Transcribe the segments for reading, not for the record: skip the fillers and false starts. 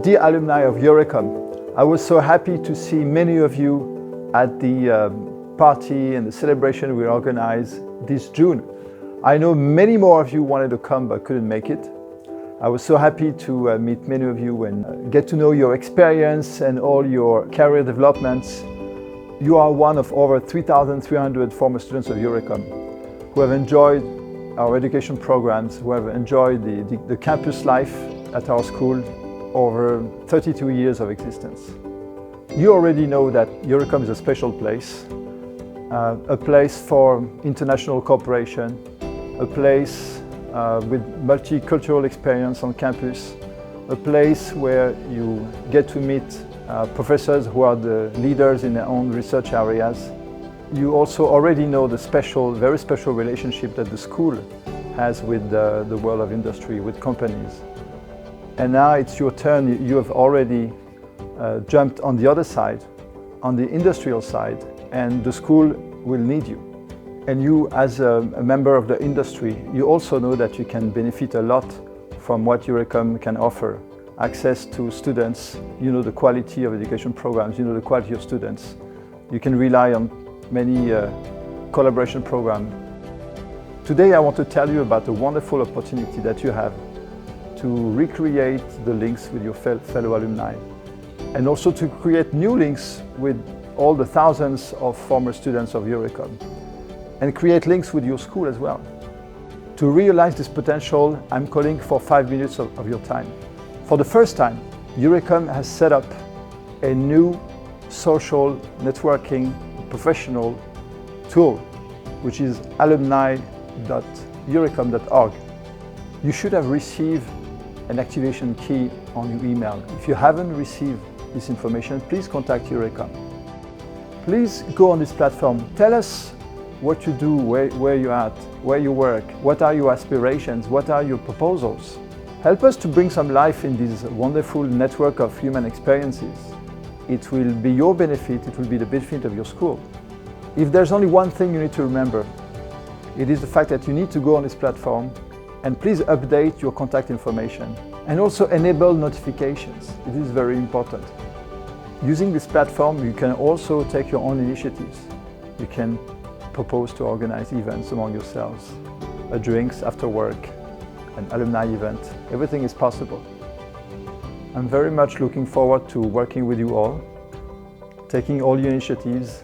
Dear alumni of EURECOM, I was so happy to see many of you at the party and the celebration we organized this June. I know many more of you wanted to come but couldn't make it. I was so happy to meet many of you and get to know your experience and all your career developments. You are one of over 3,300 former students of EURECOM who have enjoyed our education programs, who have enjoyed the campus life at our school over 32 years of existence. You already know that EURECOM is a special place, a place for international cooperation, a place with multicultural experience on campus, a place where you get to meet professors who are the leaders in their own research areas. You also already know the very special relationship that the school has with the world of industry, with companies. And now it's your turn. You have already jumped on the other side, on the industrial side, and the school will need you. And you, as a member of the industry, you also know that you can benefit a lot from what EURECOM can offer. Access to students, you know the quality of education programs, you know the quality of students. You can rely on many collaboration programs. Today I want to tell you about the wonderful opportunity that you have to recreate the links with your fellow alumni, and also to create new links with all the thousands of former students of EURECOM, and create links with your school as well. To realize this potential, I'm calling for 5 minutes of your time. For the first time, EURECOM has set up a new social networking professional tool, which is alumni.eurecom.org. You should have received an activation key on your email. If you haven't received this information, please contact EURECOM. Please go on this platform. Tell us what you do, where you're at, where you work, what are your aspirations, what are your proposals. Help us to bring some life in this wonderful network of human experiences. It will be your benefit, it will be the benefit of your school. If there's only one thing you need to remember, it is the fact that you need to go on this platform and please update your contact information and also enable notifications. It is very important. Using this platform, you can also take your own initiatives. You can propose to organize events among yourselves, drinks after work, an alumni event. Everything is possible. I'm very much looking forward to working with you all, taking all your initiatives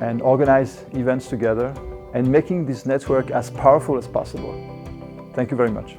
and organize events together and making this network as powerful as possible. Thank you very much.